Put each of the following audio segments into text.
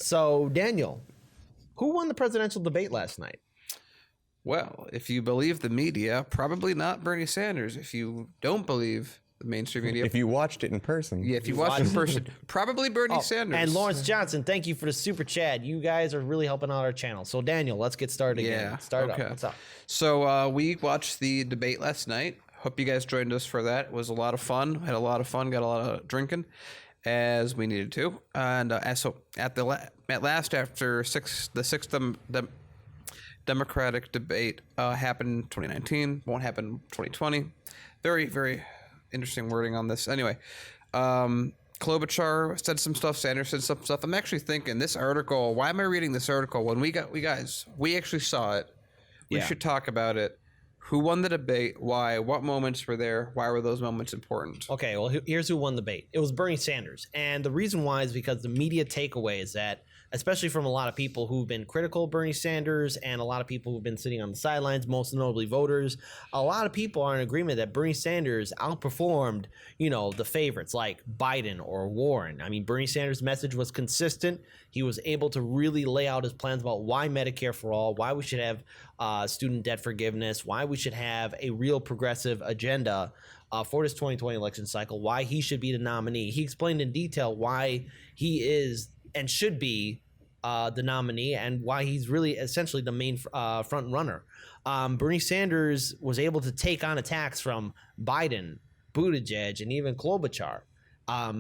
So, Daniel, who won the presidential debate last night? Well, if you believe the media, probably not Bernie Sanders. If you don't believe the mainstream media, If you watched it in person. yeah, if you watched it in person, probably Bernie Sanders. And Lawrence Johnson, thank you for the super chat. You guys are really helping out our channel. So, Daniel, let's get started again. Yeah, Start okay. up. What's up? So we watched the debate last night. Hope you guys joined us for that. It was a lot of fun. Had a lot of fun. Got a lot of drinking, as we needed to. And so at last, after the sixth Democratic debate happened in 2019. Won't happen 2020. Very, very interesting wording on this. Anyway, Klobuchar said some stuff. Sanders said some stuff. I'm actually thinking this article. Why am I reading this article when we actually saw it? We should talk about it. Who won the debate? Why? What moments were there? Why were those moments important? Okay, well, here's who won the debate. It was Bernie Sanders. And the reason why is because the media takeaway is that, especially from a lot of people who've been critical of Bernie Sanders and a lot of people who've been sitting on the sidelines, most notably voters, a lot of people are in agreement that Bernie Sanders outperformed, the favorites like Biden or Warren. I mean, Bernie Sanders' message was consistent. He was able to really lay out his plans about why Medicare for all, why we should have student debt forgiveness, why we should have a real progressive agenda for this 2020 election cycle, why he should be the nominee. He explained in detail why he is and should be the nominee and why he's really essentially the main front runner. Bernie Sanders was able to take on attacks from Biden, Buttigieg, and even Klobuchar.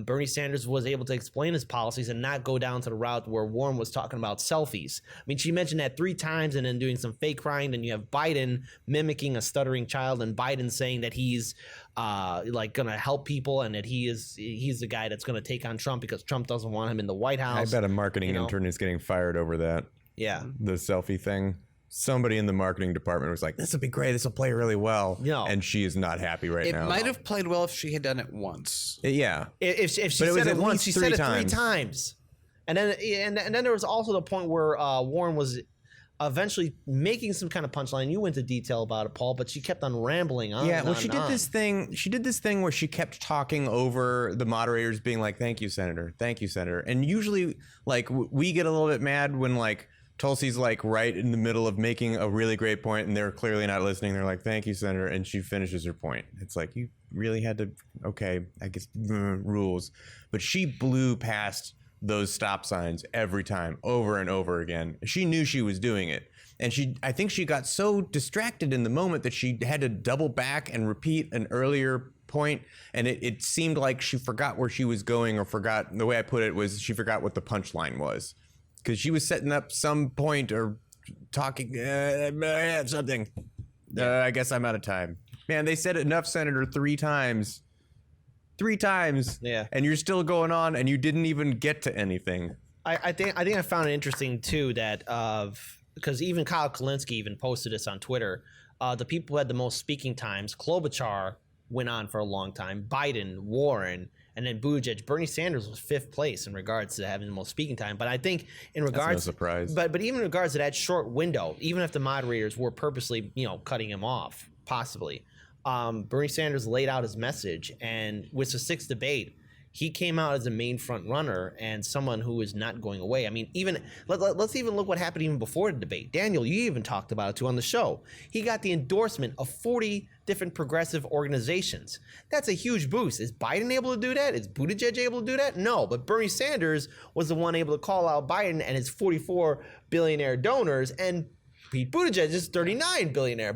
Bernie Sanders was able to explain his policies and not go down to the route where Warren was talking about selfies. I mean, she mentioned that 3 times and then doing some fake crying. Then you have Biden mimicking a stuttering child and Biden saying that he's going to help people and that he's the guy that's going to take on Trump because Trump doesn't want him in the White House. I bet a marketing intern is getting fired over that. Yeah. The selfie thing. Somebody in the marketing department was like, this will be great. This will play really well. No. And she is not happy right now. It might have played well if she had done it once. Yeah. If she But it was said it at once, least she three said it 3 times. times. And then there was also the point where Warren was eventually making some kind of punchline. You went into detail about it, Paul, but she kept on rambling on. Yeah, and well, on she and did on. this thing. She did this thing where she kept talking over the moderators, being like, "Thank you, Senator. Thank you, Senator." And usually, like, we get a little bit mad when like Tulsi's like right in the middle of making a really great point, and they're clearly not listening. They're like, "Thank you, Senator," and she finishes her point. It's like, you really had to. Okay, I guess rules, but she blew past those stop signs every time, over and over again. She knew she was doing it. And I think she got so distracted in the moment that she had to double back and repeat an earlier point. And it seemed like she forgot where she was going, or forgot, the way I put it was she forgot what the punchline was. Because she was setting up some point or talking something. I guess I'm out of time. Man, they said enough, Senator, 3 times. 3 times. Yeah. And you're still going on and you didn't even get to anything. I think I found it interesting too that because even Kyle Kalinske even posted this on Twitter. The people who had the most speaking times, Klobuchar went on for a long time, Biden, Warren, and then Buttigieg. Bernie Sanders was 5th place in regards to having the most speaking time. But I think in regards, no surprise. But even in regards to that short window, even if the moderators were purposely cutting him off, possibly, Bernie Sanders laid out his message, and with the 6th debate, he came out as a main front runner and someone who is not going away. I mean, even let's even look what happened even before the debate. Daniel, you even talked about it too on the show. He got the endorsement of 40 different progressive organizations. That's a huge boost. Is Biden able to do that? Is Buttigieg able to do that? No, but Bernie Sanders was the one able to call out Biden and his 44 billionaire donors, and Pete Buttigieg is 39 billionaire.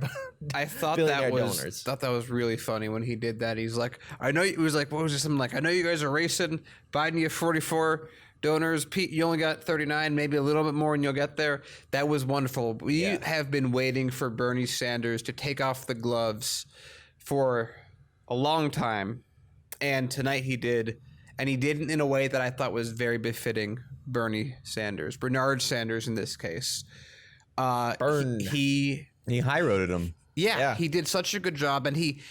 I thought billionaire that was really funny when he did that. He's like, I know, it was like, what was it? Something like, I know you guys are racing. Biden, you have 44 donors. Pete, you only got 39, maybe a little bit more, and you'll get there. That was wonderful. We have been waiting for Bernie Sanders to take off the gloves for a long time, and tonight he did, and he did it in a way that I thought was very befitting Bernie Sanders, Bernard Sanders in this case. He high-roaded him. Yeah, he did such a good job, and he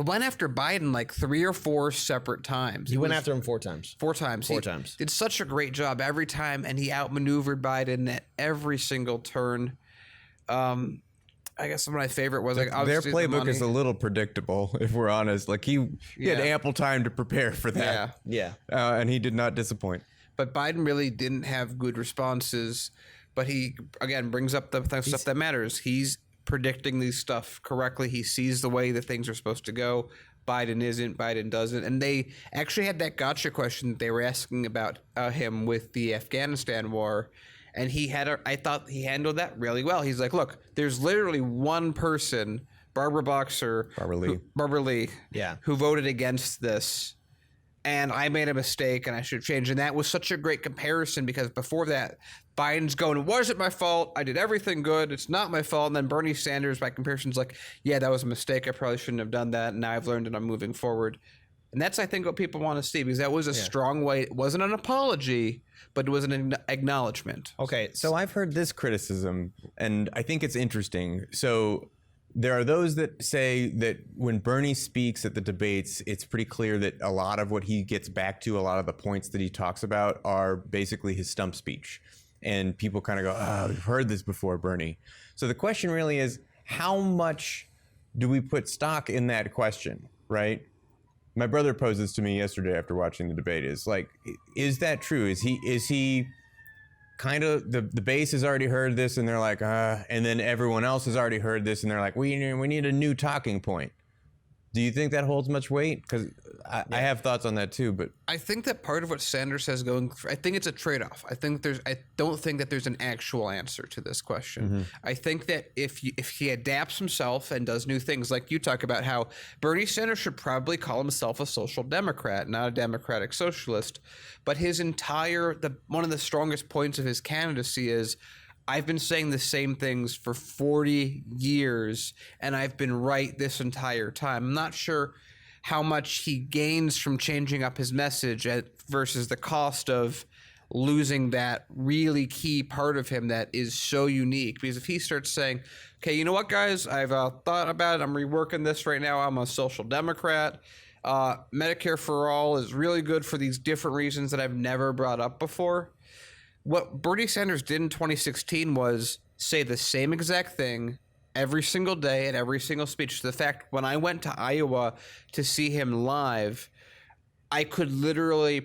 went after Biden like 3 or 4 separate times. He went after him 4 times. 4 times. 4 times. Did such a great job every time, and he outmaneuvered Biden at every single turn. I guess some of my favorite was like their playbook is a little predictable, if we're honest. Like he had ample time to prepare for that. Yeah. And he did not disappoint. but Biden really didn't have good responses. But he, again, brings up the stuff that matters. He's predicting these stuff correctly. He sees the way that things are supposed to go. Biden isn't. Biden doesn't. And they actually had that gotcha question that they were asking about him with the Afghanistan war. And I thought he handled that really well. He's like, look, there's literally one person, Barbara Lee, Yeah. who voted against this. And I made a mistake and I should change. And that was such a great comparison because before that, Biden's going, it wasn't my fault. I did everything good. It's not my fault. And then Bernie Sanders, by comparison, is like, yeah, that was a mistake. I probably shouldn't have done that. And now I've learned and I'm moving forward. And that's, I think, what people want to see because that was a strong way. It wasn't an apology, but it was an acknowledgement. Okay. So I've heard this criticism, and I think it's interesting. So there are those that say that when Bernie speaks at the debates, it's pretty clear that a lot of what he gets back to, a lot of the points that he talks about are basically his stump speech. And people kind of go, oh, we've heard this before, Bernie. So the question really is, how much do we put stock in that question, right? My brother posed this to me yesterday after watching the debate. Is like, is that true? Is he kind of the base has already heard this and they're like, and then everyone else has already heard this and they're like, we need a new talking point. Do you think that holds much weight? Because I have thoughts on that too. But I think that part of what Sanders has going, I think it's a trade-off. I don't think that there's an actual answer to this question. I think that if he adapts himself and does new things, like you talk about how Bernie Sanders should probably call himself a social democrat, not a democratic socialist. But one of the strongest points of his candidacy is, I've been saying the same things for 40 years, and I've been right this entire time. I'm not sure how much he gains from changing up his message versus the cost of losing that really key part of him that is so unique. Because if he starts saying, okay, you know what, guys, I've thought about it. I'm reworking this right now. I'm a social democrat. Medicare for all is really good for these different reasons that I've never brought up before. What Bernie Sanders did in 2016 was say the same exact thing every single day at every single speech. The fact, when I went to Iowa to see him live, I could literally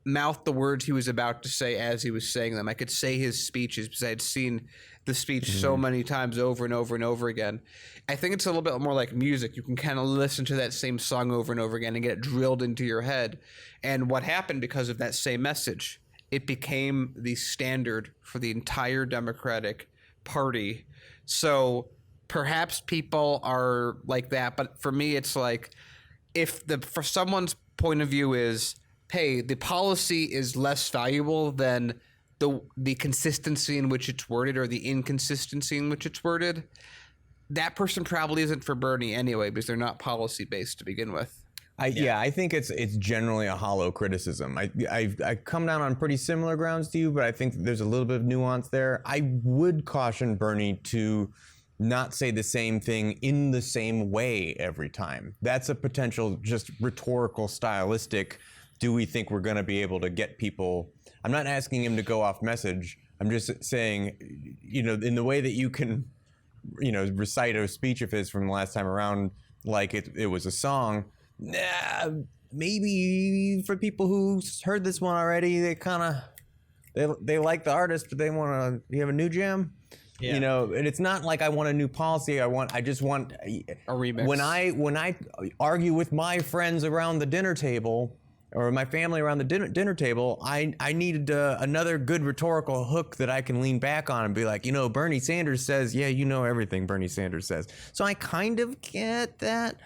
mouth the words he was about to say as he was saying them. I could say his speeches because I had seen the speech so many times over and over and over again. I think it's a little bit more like music. You can kind of listen to that same song over and over again and get it drilled into your head. And what happened because of that same message? It became the standard for the entire Democratic Party. So perhaps people are like that, but for me, it's like for someone's point of view is, hey, the policy is less valuable than the consistency in which it's worded or the inconsistency in which it's worded, that person probably isn't for Bernie anyway because they're not policy based to begin with. I think it's generally a hollow criticism. I come down on pretty similar grounds to you, but I think there's a little bit of nuance there. I would caution Bernie to not say the same thing in the same way every time. That's a potential just rhetorical, stylistic. Do we think we're going to be able to get people? I'm not asking him to go off message. I'm just saying, in the way that you can, recite a speech of his from the last time around, like it was a song. Maybe for people who heard this one already, they like the artist, but they want to. You have a new jam, and it's not like I want a new policy. I just want a remix. When I argue with my friends around the dinner table or my family around the dinner table, I needed another good rhetorical hook that I can lean back on and be like, Bernie Sanders says, yeah, everything Bernie Sanders says. So I kind of get that,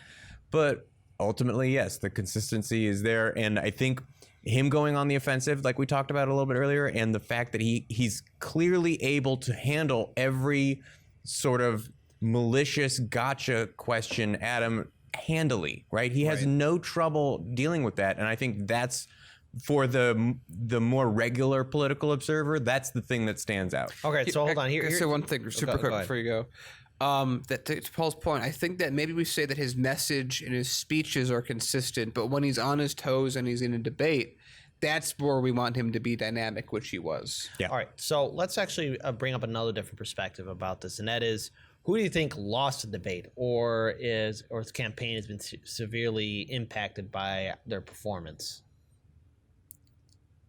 but ultimately, yes, the consistency is there. And I think him going on the offensive, like we talked about a little bit earlier, and the fact that he's clearly able to handle every sort of malicious gotcha question at him handily, right? He has no trouble dealing with that. And I think that's, for the more regular political observer, that's the thing that stands out. Okay, so hold on. Here's one thing super quick before you go. That to Paul's point, I think that maybe we say that his message and his speeches are consistent, but when he's on his toes and he's in a debate, that's where we want him to be dynamic, which he was. Yeah. All right. So let's actually bring up another different perspective about this, and that is, who do you think lost the debate, or his campaign has been severely impacted by their performance?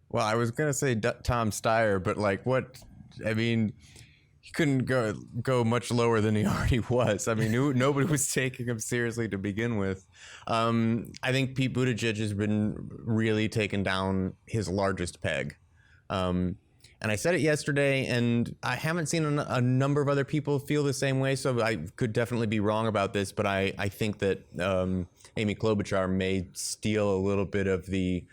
Well, I was gonna say Tom Steyer, but like, what? I mean, he couldn't go much lower than he already was. I mean, nobody was taking him seriously to begin with. I think Pete Buttigieg has been really taken down his largest peg. And I said it yesterday, and I haven't seen a number of other people feel the same way, so I could definitely be wrong about this, but I think that Amy Klobuchar may steal a little bit of the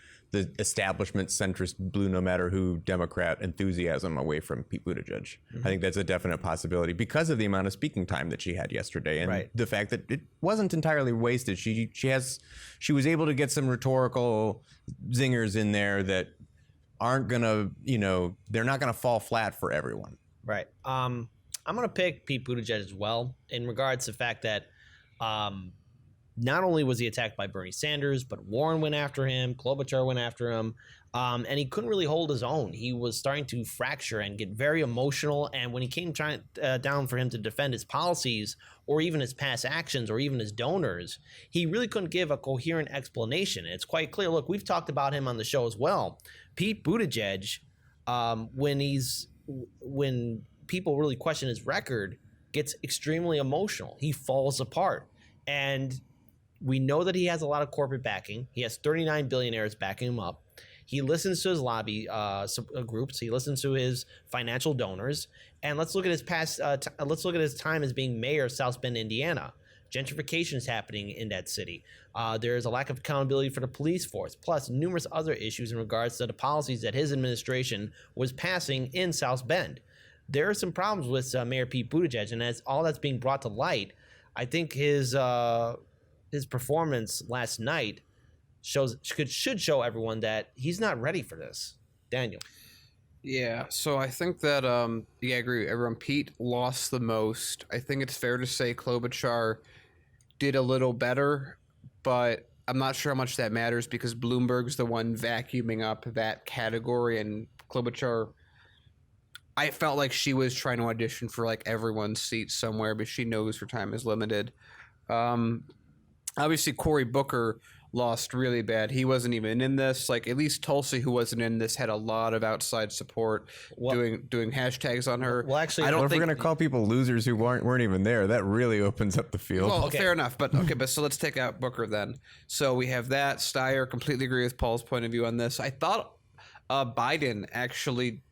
establishment centrist blue no matter who Democrat enthusiasm away from Pete Buttigieg. I think that's a definite possibility because of the amount of speaking time that she had yesterday and the fact that it wasn't entirely wasted. She was able to get some rhetorical zingers in there that aren't gonna, they're not gonna fall flat for everyone. Right. I'm gonna pick Pete Buttigieg as well in regards to the fact that not only was he attacked by Bernie Sanders, but Warren went after him, Klobuchar went after him, and he couldn't really hold his own. He was starting to fracture and get very emotional, and when he came down for him to defend his policies or even his past actions or even his donors, he really couldn't give a coherent explanation. It's quite clear. Look, we've talked about him on the show as well. Pete Buttigieg, when people really question his record, gets extremely emotional. He falls apart. And we know that he has a lot of corporate backing. He has 39 billionaires backing him up. He listens to his lobby groups. He listens to his financial donors. And let's look at his past. Let's look at his time as being mayor of South Bend, Indiana. Gentrification is happening in that city. There is a lack of accountability for the police force, plus numerous other issues in regards to the policies that his administration was passing in South Bend. There are some problems with Mayor Pete Buttigieg, and as all that's being brought to light, I think his performance last night should show everyone that he's not ready for this. Daniel. Yeah, so I think that I agree with everyone. Pete lost the most. I think it's fair to say Klobuchar did a little better, but I'm not sure how much that matters because Bloomberg's the one vacuuming up that category, and Klobuchar, I felt like she was trying to audition for like everyone's seat somewhere, but she knows her time is limited. Obviously, Cory Booker lost really bad. He wasn't even in this. Like, at least Tulsi, who wasn't in this, had a lot of outside support doing hashtags on her. Well, actually, I don't Well, if think we're gonna call people losers who weren't even there, that really opens up the field. Well, fair enough, but so let's take out Booker then. So we have that. Steyer, completely agree with Paul's point of view on this. I thought Biden actually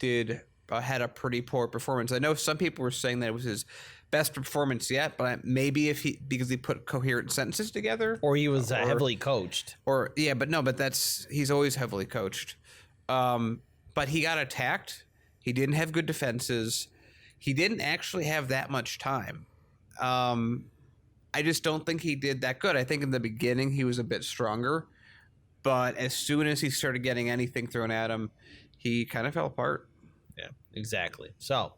had a pretty poor performance. I know some people were saying that it was his best performance yet, but maybe because he put coherent sentences together, or he was heavily coached, but he's always heavily coached. But he got attacked. He didn't have good defenses. He didn't actually have that much time. I just don't think he did that good. I think in the beginning he was a bit stronger, but as soon as he started getting anything thrown at him, he kind of fell apart. Yeah, exactly. So